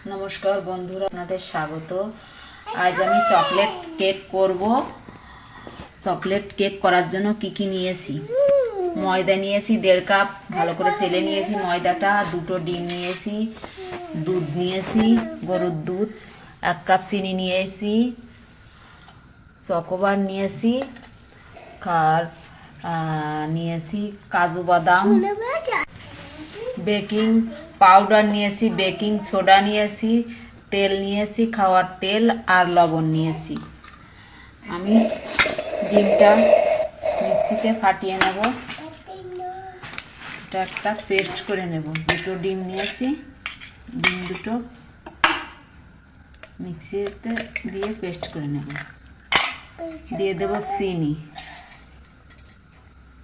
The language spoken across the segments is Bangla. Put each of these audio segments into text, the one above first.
নমস্কার বন্ধুরা, আপনাদের স্বাগত। আজ আমি চকলেট কেক করব। চকলেট কেক করার জন্য কি কি নিয়েছি? ময়দা নিয়েছি 1.5 কাপ, ভালো করে চেলে নিয়েছি ময়দাটা। 2টো ডিম নিয়েছি, দুধ নিয়েছি, গরুর দুধ, 1 কাপ চিনি নিয়েছি, চকোবার নিয়েছি, আর নিয়েছি কাজু বাদাম, বেকিং পাউডার নিয়েছি, বেকিং সোডা নিয়েছি, তেল নিয়েছি, খাওয়ার তেল আর লবণ নিয়েছি। আমি ডিমটা মিক্সিতে ফাটিয়ে নেব, এটা একটা পেস্ট করে নেব। 2টো ডিম নিয়েছি, ডিম 2টো মিক্সিতে দিয়ে পেস্ট করে নেব। দিয়ে দেব চিনি,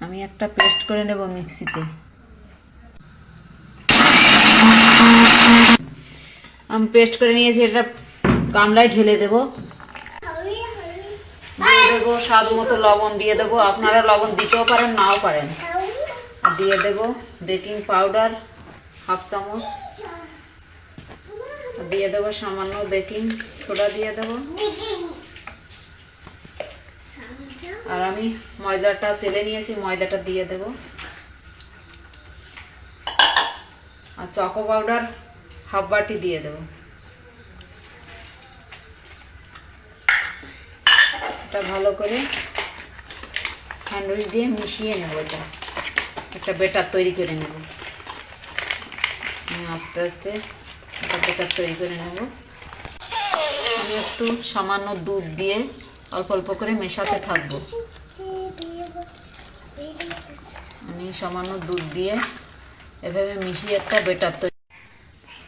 আমি একটা পেস্ট করে নেব মিক্সিতে। আমি পেস্ট করে নিয়েছি, এটা গামলায় ঢেলে দেবো। দিয়ে দেবো স্বাদ মতো লবণ, দিয়ে দেবো, আপনারা লবণ দিতেও পারেন নাও পারেন। দিয়ে দেবো বেকিং পাউডার 1/2 চামচ, দিয়ে দেবো সামান্য বেকিং সোডা দিয়ে দেবো। আর আমি ময়দাটা চেলে নিয়েছি, ময়দাটা দিয়ে দেবো। আর চকো পাউডার 1/2 বাটি দিয়ে দেবো। এটা ভালো করে হ্যান্ডউইচ দিয়ে মিশিয়ে নেব। এটা একটা বেটার তৈরি করে নেব। আমি আস্তে আস্তে একটা বেটার তৈরি করে নেব। আমি একটু সামান্য দুধ দিয়ে অল্প অল্প করে মেশাতে থাকবো। আমি সামান্য দুধ দিয়ে এভাবে মিশিয়ে একটা বেটার তৈরি।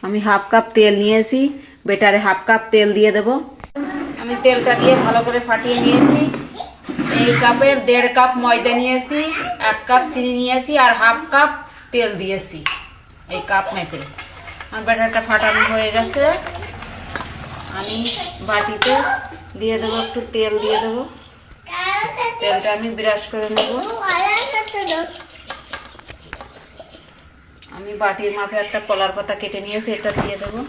আমি 1/2 কাপ তেল নিয়েছি, বেটারে 1/2 কাপ তেল দিয়ে দেব। আমি তেলটা দিয়ে ভালো করে ফাটিয়ে নিয়েছি। এই কাপের 1.5 কাপ ময়দা নিয়েছি, 1 কাপ চিনি নিয়েছি আর 1/2 কাপ তেল দিয়েছি এই কাপ মেপে। আমার ব্যাটারটা ফাটানো হয়ে গেছে। আমি বাটিতে দিয়ে দেবো, একটু তেল দিয়ে দেবো। তেলটা আমি ব্রাশ করে নেব। আমি বাটির মাপে একটা কলার পাতা কেটে নিয়েছি, এটা দিয়ে দেবো।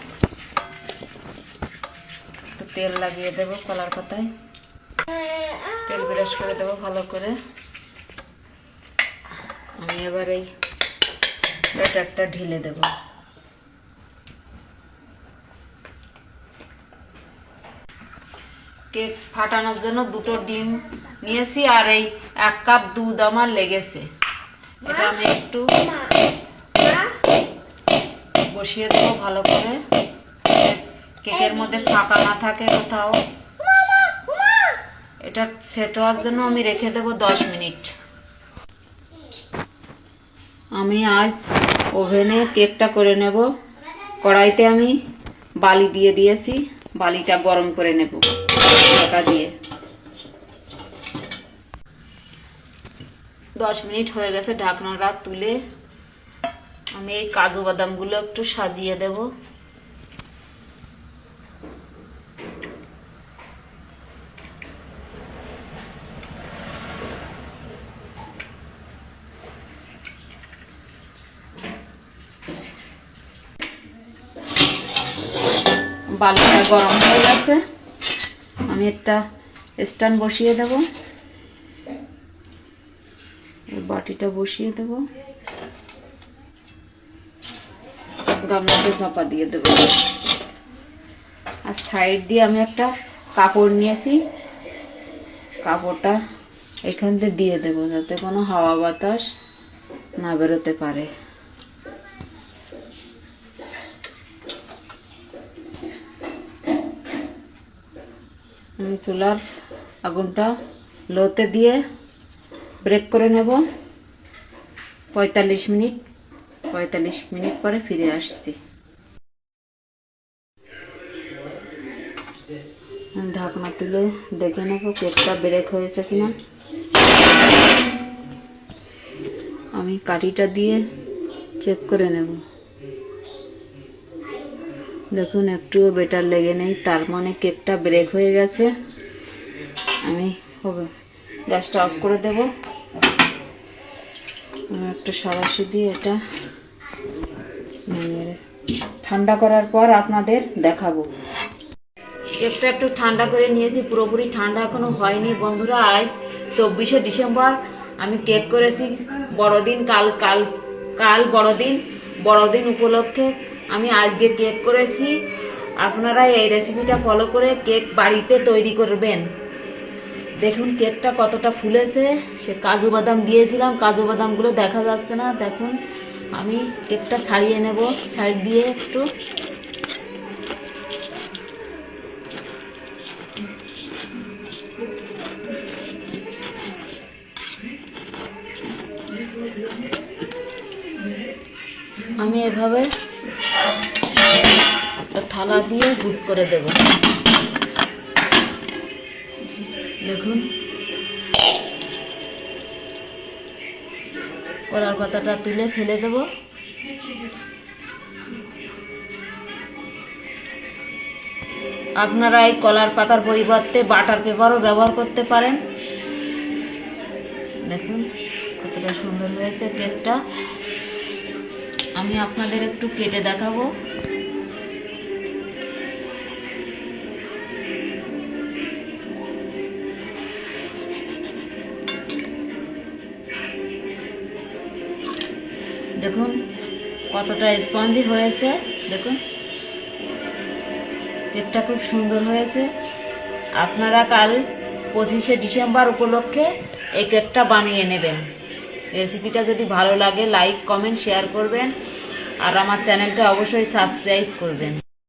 একটু তেল লাগিয়ে দেবো কলার পাতায়, তেল ব্রাশ করে দেবো ভালো করে। আমি এবার এই ব্যাটারটা ঢেলে দেব। কেক ফাটানোর জন্য 2টো ডিম নিয়েছি আর এই 1 কাপ দুধ আমার লেগেছে। এটা আমি একটু বসিয়ে দেবো ভালো করে, কেকের মধ্যে ফাঁকা না থাকে কোথাও। এটা সেট হওয়ার জন্য আমি রেখে দেবো 10 মিনিট। আমি আজ ওভেনে কেকটা করে নেব। কড়াইতে আমি বালি দিয়ে দিয়েছি, বালিটা গরম করে নেব ঢাকা দিয়ে। 10 মিনিট হয়ে গেছে, ঢাকনাটা তুলে আমি এই কাজু বাদামগুলো একটু সাজিয়ে দেব। বালিটা গরম হয়ে গেছে, আমি একটা স্ট্যান্ড বসিয়ে দেব। বাটিটা বসিয়ে দেব, গামলাতে চাপা দিয়ে দেব। আর সাইড দিয়ে আমি একটা কাপড় নিয়েছি, কাপড়টা এখান থেকে দিয়ে দেব যাতে কোনো হাওয়া বাতাস না বেরোতে পারে। আমি চুলার আগুনটা লোতে দিয়ে ব্রেক করে নেব 45 মিনিট। 45 মিনিট পরে ফিরে আসছি। ঢাকনা তুলে দেখে নেব কেকটা ব্রেক হয়েছে কিনা। আমি কাঠিটা দিয়ে চেক করে নেব। দেখুন একটুও বেটার লেগে নেই, তার মানে কেকটা ব্রেক হয়ে গেছে। আমি গ্যাসটা অফ করে দেব। আমি একটা সাঁড়াশি দিয়ে এটা ঠান্ডা করার পর আপনাদের দেখাবো। কেকটা একটু ঠান্ডা করে নিয়েছি, পুরোপুরি ঠান্ডা এখনো হয়নি বন্ধুরা। আজ 24শে ডিসেম্বর, আমি কেক করেছি বড়দিন। কাল বড়দিন উপলক্ষে আমি আজকে কেক করেছি। আপনারা এই রেসিপিটা ফলো করে কেক বাড়িতে তৈরি করবেন। দেখুন কেকটা কতটা ফুলেছে। সে কাজু বাদাম দিয়েছিলাম, কাজু বাদামগুলো দেখা যাচ্ছে না। দেখুন আমি কেকটা ছাড়িয়ে নেব, সাইড দিয়ে একটু। আমি এভাবে একটা থালা দিয়ে গুড করে দেব। দেখুন কলার পাতাটা তুলে ফেলে দেব। আপনারা এই কলার পাতার পরিবর্তে বাটার পেপারও ব্যবহার করতে পারেন। দেখুন কতটা সুন্দর হয়েছে কেকটা। আমি আপনাদের একটু কেটে দেখাবো। দেখুন কতটা স্পঞ্জি হয়েছে। দেখুন কেকটা খুব সুন্দর হয়েছে। আপনারা কাল 25শে ডিসেম্বর উপলক্ষে এই কেকটা বানিয়ে নেবেন। রেসিপিটা যদি ভালো লাগে লাইক কমেন্ট শেয়ার করবেন, আর আমার চ্যানেলটা অবশ্যই সাবস্ক্রাইব করবেন।